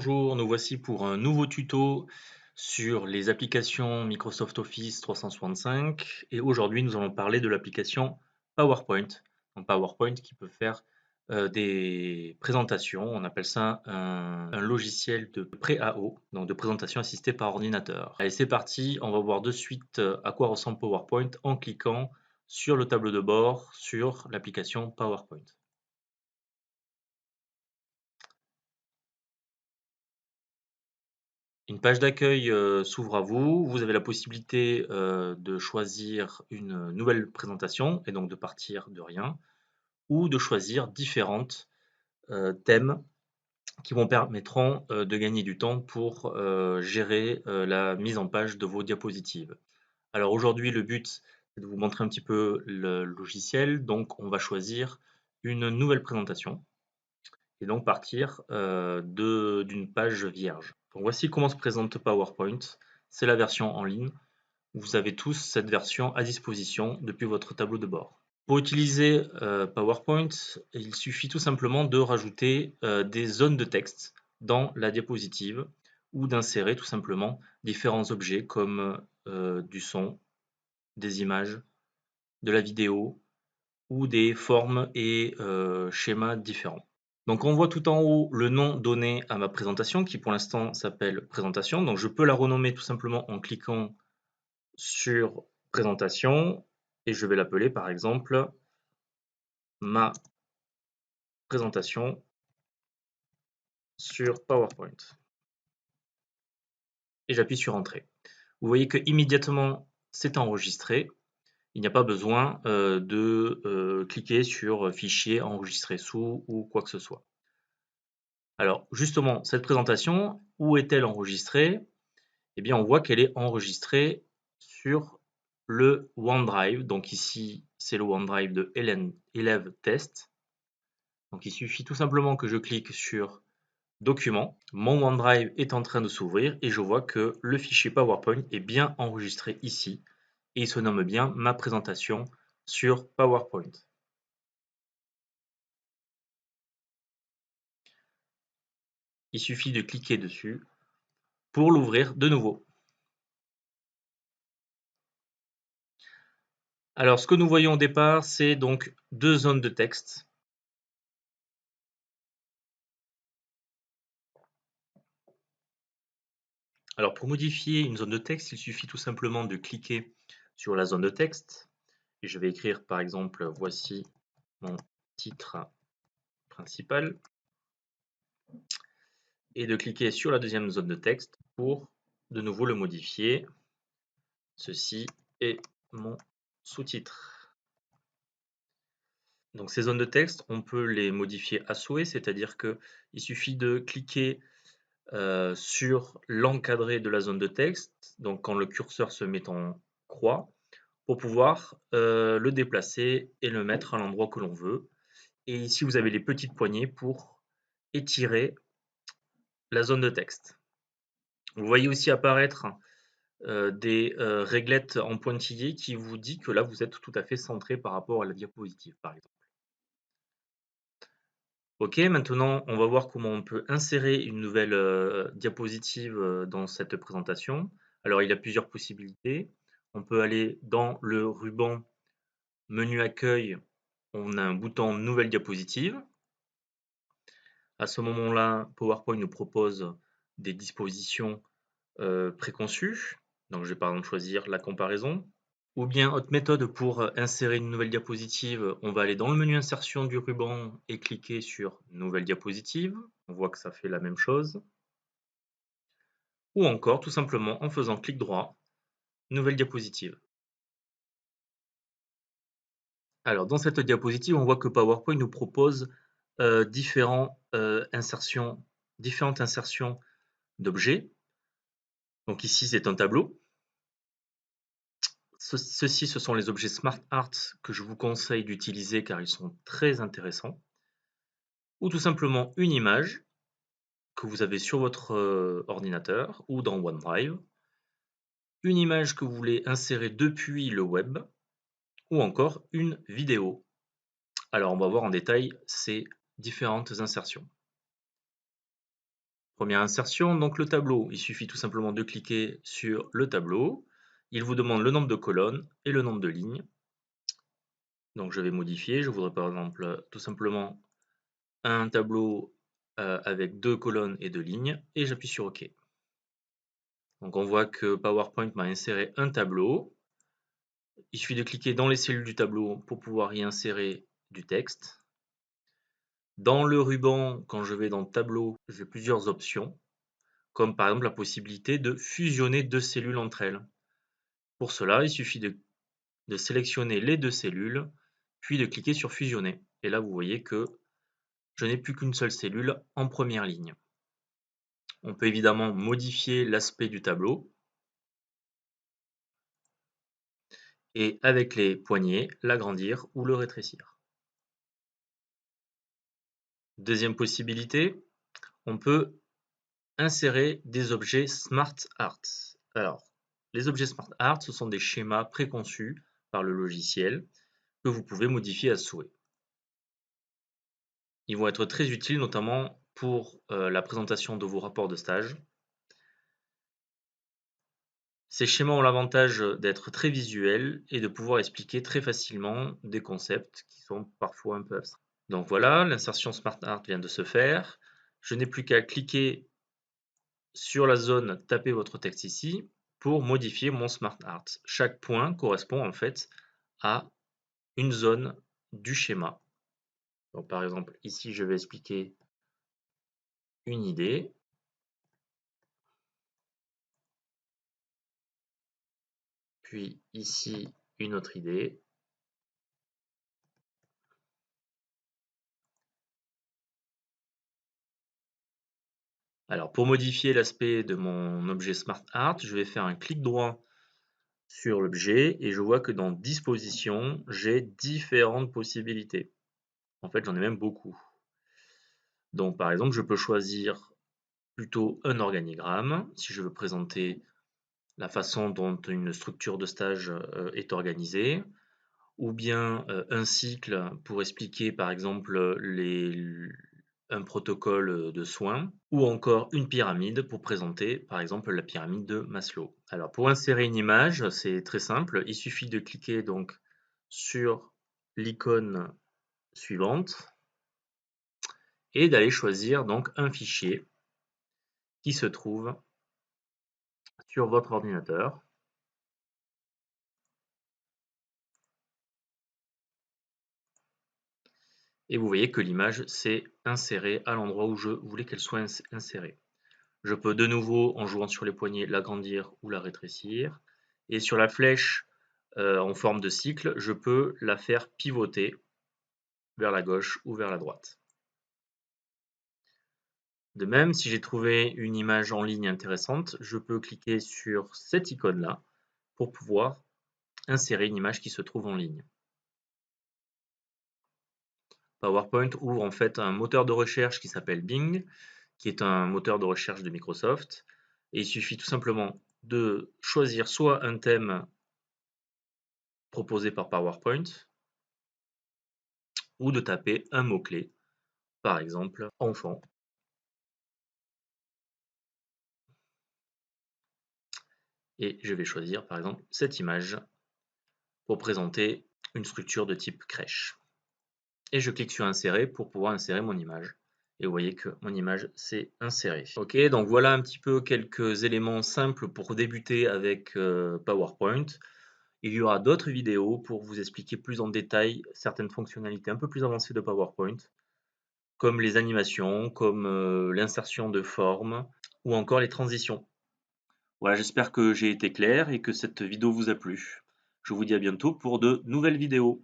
Bonjour, nous voici pour un nouveau tuto sur les applications Microsoft Office 365 et aujourd'hui nous allons parler de l'application PowerPoint. Donc PowerPoint qui peut faire des présentations, on appelle ça un logiciel de pré-AO, donc de présentation assistée par ordinateur. Allez, c'est parti, on va voir de suite à quoi ressemble PowerPoint en cliquant sur le tableau de bord sur l'application PowerPoint. Une page d'accueil s'ouvre à vous. Vous avez la possibilité de choisir une nouvelle présentation et donc de partir de rien ou de choisir différentes thèmes qui vous permettront de gagner du temps pour gérer la mise en page de vos diapositives. Alors aujourd'hui, le but, c'est de vous montrer un petit peu le logiciel. Donc, on va choisir une nouvelle présentation et donc partir d'une page vierge. Donc voici comment se présente PowerPoint. C'est la version en ligne. Vous avez tous cette version à disposition depuis votre tableau de bord. Pour utiliser PowerPoint, il suffit tout simplement de rajouter des zones de texte dans la diapositive ou d'insérer tout simplement différents objets comme du son, des images, de la vidéo ou des formes et schémas différents. Donc on voit tout en haut le nom donné à ma présentation qui pour l'instant s'appelle présentation. Donc je peux la renommer tout simplement en cliquant sur présentation et je vais l'appeler par exemple ma présentation sur PowerPoint. Et j'appuie sur entrée. Vous voyez que immédiatement c'est enregistré. Il n'y a pas besoin de cliquer sur fichier enregistré sous ou quoi que ce soit. Alors justement, cette présentation, où est-elle enregistrée? Eh bien, on voit qu'elle est enregistrée sur le OneDrive. Donc ici, c'est le OneDrive de Élève Test. Donc il suffit tout simplement que je clique sur Document. Mon OneDrive est en train de s'ouvrir et je vois que le fichier PowerPoint est bien enregistré ici. Et il se nomme bien ma présentation sur PowerPoint. Il suffit de cliquer dessus pour l'ouvrir de nouveau. Alors, ce que nous voyons au départ, c'est donc deux zones de texte. Alors, pour modifier une zone de texte, il suffit tout simplement de cliquer sur la zone de texte. Et je vais écrire par exemple, voici mon titre principal. Et de cliquer sur la deuxième zone de texte pour de nouveau le modifier. Ceci est mon sous-titre. Donc ces zones de texte, on peut les modifier à souhait, c'est-à-dire qu'il suffit de cliquer sur l'encadré de la zone de texte, donc quand le curseur se met en croix, pour pouvoir le déplacer et le mettre à l'endroit que l'on veut. Et ici, vous avez les petites poignées pour étirer la zone de texte. Vous voyez aussi apparaître des réglettes en pointillés qui vous dit que là, vous êtes tout à fait centré par rapport à la diapositive, par exemple. Ok, maintenant, on va voir comment on peut insérer une nouvelle diapositive dans cette présentation. Alors, il y a plusieurs possibilités. On peut aller dans le ruban Menu accueil, on a un bouton Nouvelle diapositive. À ce moment-là, PowerPoint nous propose des dispositions préconçues. Donc, je vais par exemple choisir la comparaison. Ou bien, autre méthode pour insérer une nouvelle diapositive, on va aller dans le menu insertion du ruban et cliquer sur Nouvelle diapositive. On voit que ça fait la même chose. Ou encore, tout simplement, en faisant clic droit, Nouvelle diapositive. Alors, dans cette diapositive, on voit que PowerPoint nous propose différentes insertions d'objets. Donc ici, c'est un tableau. Ceux-ci, ce sont les objets Smart Art que je vous conseille d'utiliser car ils sont très intéressants. Ou tout simplement une image que vous avez sur votre ordinateur ou dans OneDrive. Une image que vous voulez insérer depuis le web. Ou encore une vidéo. Alors, on va voir en détail ces différentes insertions. Première insertion, donc le tableau. Il suffit tout simplement de cliquer sur le tableau. Il vous demande le nombre de colonnes et le nombre de lignes. Donc je vais modifier. Je voudrais par exemple tout simplement un tableau avec 2 colonnes et 2 lignes et j'appuie sur OK. Donc on voit que PowerPoint m'a inséré un tableau. Il suffit de cliquer dans les cellules du tableau pour pouvoir y insérer du texte. Dans le ruban, quand je vais dans Tableau, j'ai plusieurs options, comme par exemple la possibilité de fusionner 2 cellules entre elles. Pour cela, il suffit de sélectionner les 2 cellules, puis de cliquer sur Fusionner. Et là, vous voyez que je n'ai plus qu'une seule cellule en première ligne. On peut évidemment modifier l'aspect du tableau et avec les poignets, l'agrandir ou le rétrécir. Deuxième possibilité, on peut insérer des objets Smart Art. Alors, les objets Smart Art, ce sont des schémas préconçus par le logiciel que vous pouvez modifier à souhait. Ils vont être très utiles, notamment pour la présentation de vos rapports de stage. Ces schémas ont l'avantage d'être très visuels et de pouvoir expliquer très facilement des concepts qui sont parfois un peu abstraits. Donc voilà, l'insertion Smart Art vient de se faire. Je n'ai plus qu'à cliquer sur la zone Tapez votre texte ici pour modifier mon Smart Art. Chaque point correspond en fait à une zone du schéma. Donc par exemple, ici je vais expliquer une idée. Puis ici, une autre idée. Alors pour modifier l'aspect de mon objet Smart Art, je vais faire un clic droit sur l'objet et je vois que dans Disposition, j'ai différentes possibilités. En fait, j'en ai même beaucoup. Donc par exemple, je peux choisir plutôt un organigramme si je veux présenter la façon dont une structure de stage est organisée, ou bien un cycle pour expliquer par exemple un protocole de soins, ou encore une pyramide pour présenter par exemple la pyramide de Maslow. Alors pour insérer une image, c'est très simple, il suffit de cliquer donc sur l'icône suivante et d'aller choisir donc un fichier qui se trouve sur votre ordinateur. Et vous voyez que l'image s'est insérée à l'endroit où je voulais qu'elle soit insérée. Je peux de nouveau, en jouant sur les poignets, l'agrandir ou la rétrécir. Et sur la flèche en forme de cycle, je peux la faire pivoter vers la gauche ou vers la droite. De même, si j'ai trouvé une image en ligne intéressante, je peux cliquer sur cette icône-là pour pouvoir insérer une image qui se trouve en ligne. PowerPoint ouvre en fait un moteur de recherche qui s'appelle Bing, qui est un moteur de recherche de Microsoft. Et il suffit tout simplement de choisir soit un thème proposé par PowerPoint, ou de taper un mot-clé, par exemple enfant. Et je vais choisir par exemple cette image pour présenter une structure de type crèche. Et je clique sur insérer pour pouvoir insérer mon image. Et vous voyez que mon image s'est insérée. Ok, donc voilà un petit peu quelques éléments simples pour débuter avec PowerPoint. Il y aura d'autres vidéos pour vous expliquer plus en détail certaines fonctionnalités un peu plus avancées de PowerPoint, comme les animations, comme l'insertion de formes ou encore les transitions. Voilà, j'espère que j'ai été clair et que cette vidéo vous a plu. Je vous dis à bientôt pour de nouvelles vidéos.